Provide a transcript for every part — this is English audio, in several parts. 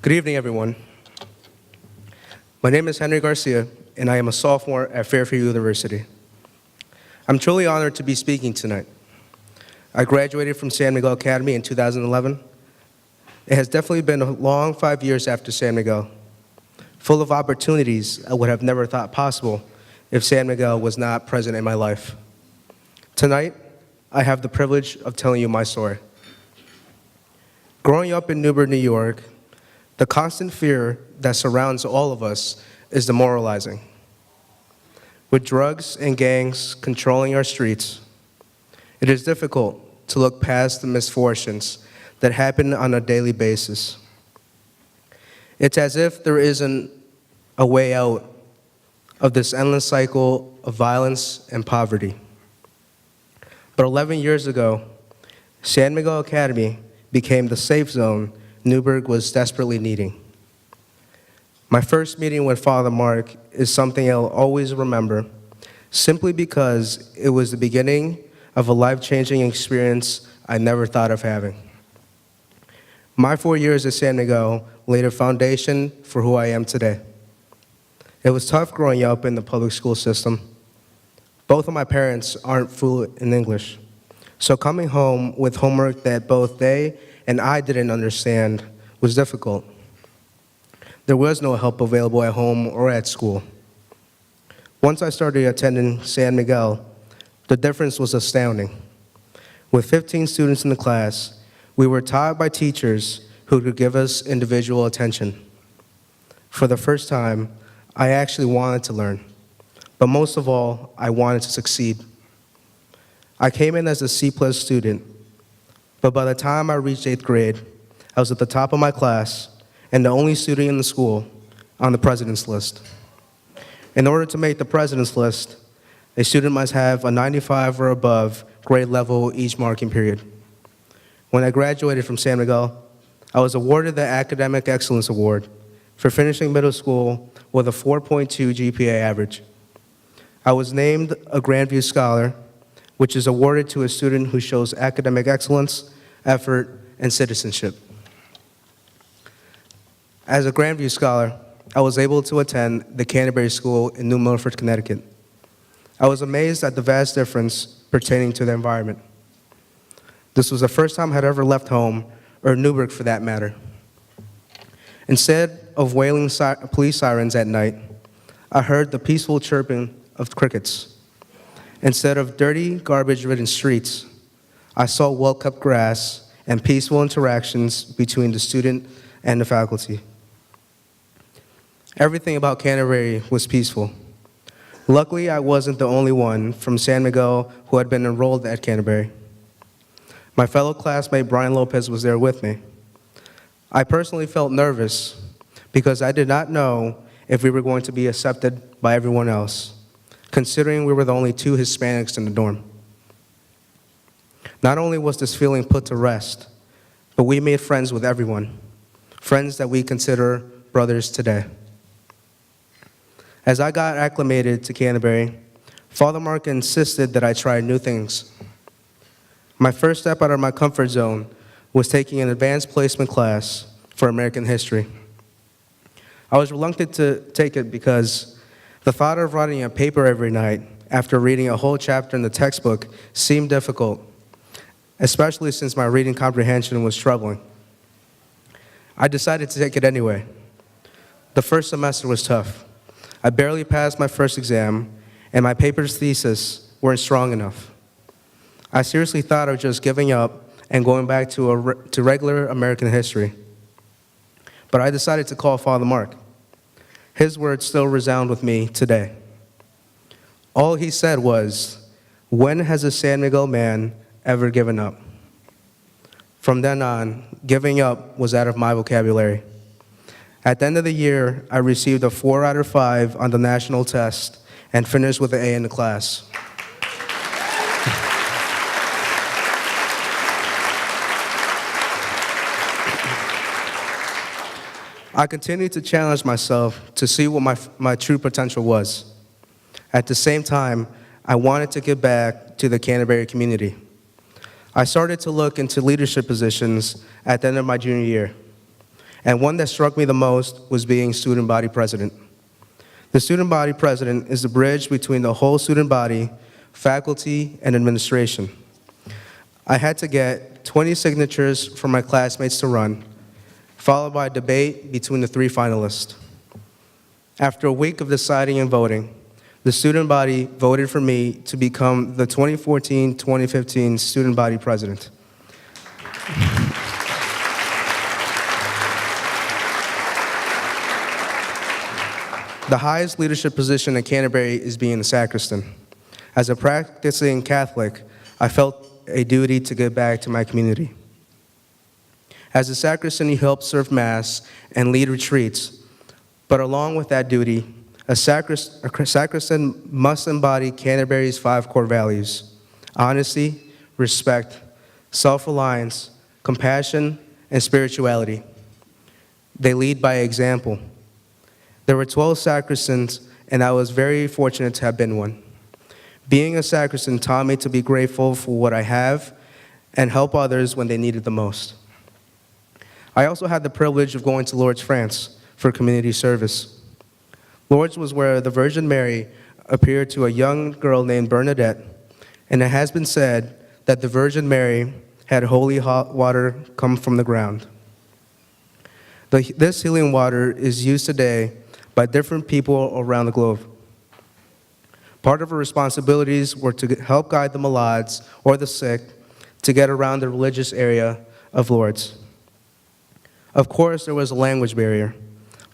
Good evening, everyone. My name is Henry Garcia, and I am a sophomore at Fairfield University. I'm truly honored to be speaking tonight. I graduated from San Miguel Academy in 2011. It has definitely been a long 5 years after San Miguel, full of opportunities I would have never thought possible if San Miguel was not present in my life. Tonight, I have the privilege of telling you my story. Growing up in Newburgh, New York, the constant fear that surrounds all of us is demoralizing. With drugs and gangs controlling our streets, it is difficult to look past the misfortunes that happen on a daily basis. It's as if there isn't a way out of this endless cycle of violence and poverty. But 11 years ago, San Miguel Academy became the safe zone Newburgh was desperately needing. My first meeting with Father Mark is something I'll always remember, simply because it was the beginning of a life-changing experience I never thought of having. My 4 years at San Miguel laid a foundation for who I am today. It was tough growing up in the public school system. Both of my parents aren't fluent in English, so coming home with homework that both they and I didn't understand was difficult. There was no help available at home or at school. Once I started attending San Miguel, the difference was astounding. With 15 students in the class, we were taught by teachers who could give us individual attention. For the first time, I actually wanted to learn, but most of all, I wanted to succeed. I came in as a C+ student, but by the time I reached 8th grade, I was at the top of my class and the only student in the school on the president's list. In order to make the president's list, a student must have a 95 or above grade level each marking period. When I graduated from San Miguel, I was awarded the Academic Excellence Award for finishing middle school with a 4.2 GPA average. I was named a Grandview Scholar, which is awarded to a student who shows academic excellence, effort, and citizenship. As a Grandview Scholar, I was able to attend the Canterbury School in New Milford, Connecticut. I was amazed at the vast difference pertaining to the environment. This was the first time I had ever left home, or Newburgh for that matter. Instead of wailing police sirens at night, I heard the peaceful chirping of crickets. Instead of dirty, garbage-ridden streets, I saw well-kept grass and peaceful interactions between the student and the faculty. Everything about Canterbury was peaceful. Luckily, I wasn't the only one from San Miguel who had been enrolled at Canterbury. My fellow classmate Brian Lopez was there with me. I personally felt nervous because I did not know if we were going to be accepted by everyone else, considering we were the only 2 Hispanics in the dorm. Not only was this feeling put to rest, but we made friends with everyone, friends that we consider brothers today. As I got acclimated to Canterbury, Father Mark insisted that I try new things. My first step out of my comfort zone was taking an advanced placement class for American history. I was reluctant to take it because the thought of writing a paper every night after reading a whole chapter in the textbook seemed difficult, especially since my reading comprehension was troubling. I decided to take it anyway. The first semester was tough. I barely passed my first exam, and my paper's thesis weren't strong enough. I seriously thought of just giving up and going back to regular American history. But I decided to call Father Mark. His words still resound with me today. All he said was, "When has a San Miguel man ever given up?" From then on, giving up was out of my vocabulary. At the end of the year, I received a 4 out of 5 on the national test and finished with an A in the class. I continued to challenge myself to see what my true potential was. At the same time, I wanted to give back to the Canterbury community. I started to look into leadership positions at the end of my junior year. and one that struck me the most was being student body president. The student body president is the bridge between the whole student body, faculty, and administration. I had to get 20 signatures from my classmates to run, followed by a debate between the 3 finalists. After a week of deciding and voting, the student body voted for me to become the 2014-2015 student body president. The highest leadership position in Canterbury is being the sacristan. As a practicing Catholic, I felt a duty to give back to my community. As a sacristan, he helped serve Mass and lead retreats, but along with that duty, a sacristan must embody Canterbury's 5 core values: honesty, respect, self-reliance, compassion, and spirituality. They lead by example. There were 12 sacristans, and I was very fortunate to have been one. Being a sacristan taught me to be grateful for what I have and help others when they need it the most. I also had the privilege of going to Lourdes, France for community service. Lourdes was where the Virgin Mary appeared to a young girl named Bernadette, and it has been said that the Virgin Mary had holy hot water come from the ground. This healing water is used today by different people around the globe. Part of our responsibilities were to help guide the malades or the sick to get around the religious area of Lourdes. Of course, there was a language barrier,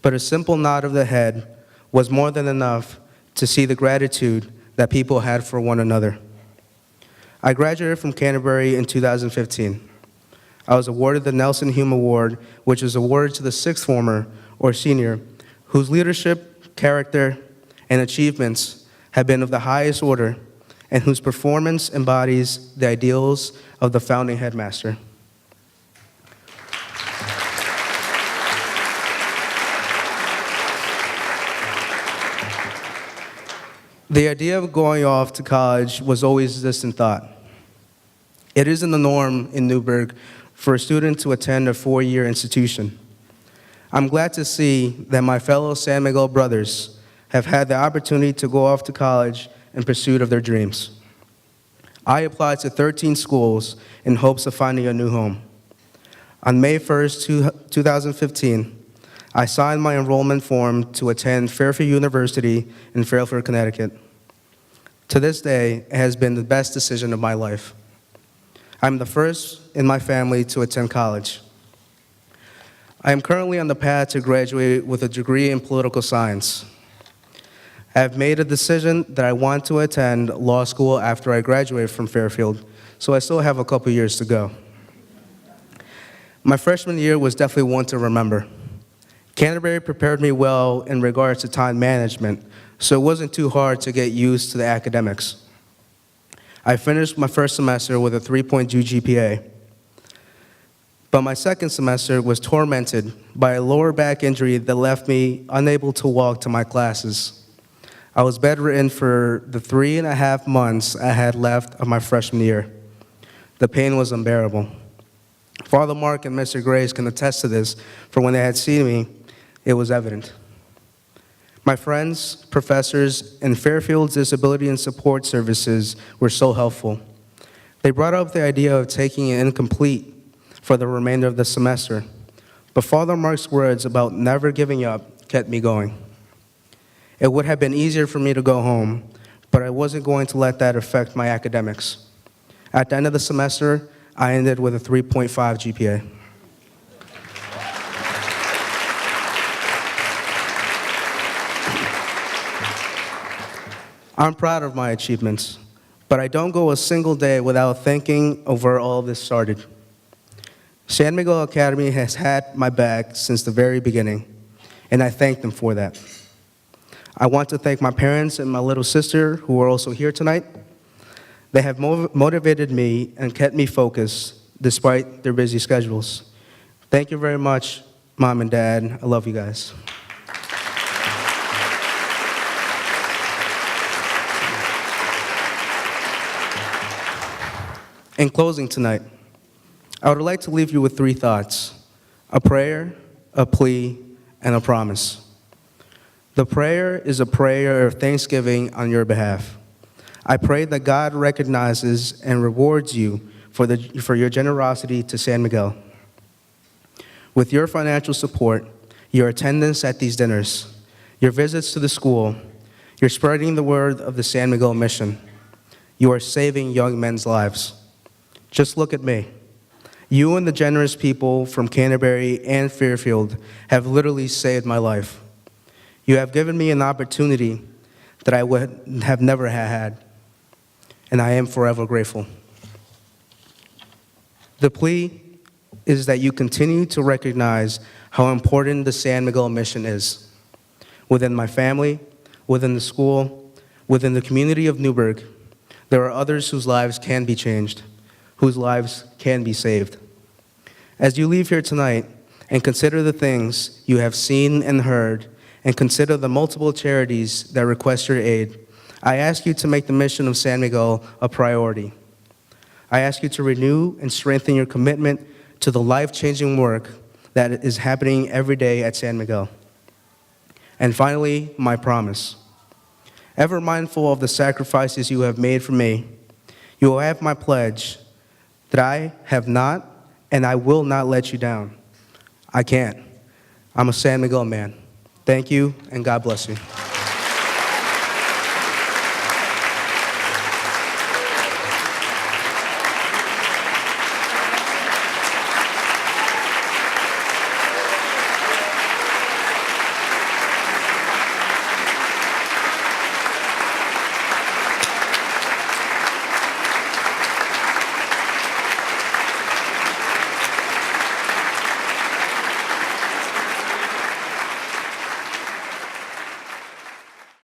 but a simple nod of the head was more than enough to see the gratitude that people had for one another. I graduated from Canterbury in 2015. I was awarded the Nelson Hume Award, which is awarded to the 6th former or senior whose leadership, character, and achievements have been of the highest order and whose performance embodies the ideals of the founding headmaster. The idea of going off to college was always a distant thought. It isn't the norm in Newburgh for a student to attend a 4-year institution. I'm glad to see that my fellow San Miguel brothers have had the opportunity to go off to college in pursuit of their dreams. I applied to 13 schools in hopes of finding a new home. On May 1st, 2015, I signed my enrollment form to attend Fairfield University in Fairfield, Connecticut. To this day, it has been the best decision of my life. I'm the first in my family to attend college. I am currently on the path to graduate with a degree in political science. I have made a decision that I want to attend law school after I graduate from Fairfield, so I still have a couple years to go. My freshman year was definitely one to remember. Canterbury prepared me well in regards to time management, so it wasn't too hard to get used to the academics. I finished my first semester with a 3.2 GPA. But my second semester was tormented by a lower back injury that left me unable to walk to my classes. I was bedridden for the 3.5 months I had left of my freshman year. The pain was unbearable. Father Mark and Mr. Grace can attest to this, for when they had seen me, it was evident. My friends, professors, and Fairfield's Disability and Support Services were so helpful. They brought up the idea of taking an incomplete for the remainder of the semester, but Father Mark's words about never giving up kept me going. It would have been easier for me to go home, but I wasn't going to let that affect my academics. At the end of the semester, I ended with a 3.5 GPA. I'm proud of my achievements, but I don't go a single day without thinking of where all of this started. San Miguel Academy has had my back since the very beginning, and I thank them for that. I want to thank my parents and my little sister, who are also here tonight. They have motivated me and kept me focused despite their busy schedules. Thank you very much, Mom and Dad. I love you guys. In closing tonight, I would like to leave you with 3 thoughts: a prayer, a plea, and a promise. The prayer is a prayer of thanksgiving on your behalf. I pray that God recognizes and rewards you for your generosity to San Miguel. With your financial support, your attendance at these dinners, your visits to the school, you're spreading the word of the San Miguel mission. You are saving young men's lives. Just look at me. You and the generous people from Canterbury and Fairfield have literally saved my life. You have given me an opportunity that I would have never had, and I am forever grateful. The plea is that you continue to recognize how important the San Miguel mission is. Within my family, within the school, within the community of Newburgh, there are others whose lives can be changed, whose lives can be saved. As you leave here tonight and consider the things you have seen and heard, and consider the multiple charities that request your aid, I ask you to make the mission of San Miguel a priority. I ask you to renew and strengthen your commitment to the life-changing work that is happening every day at San Miguel. And finally, my promise. Ever mindful of the sacrifices you have made for me, you will have my pledge that I have not and I will not let you down. I can't. I'm a San Miguel man. Thank you, and God bless you.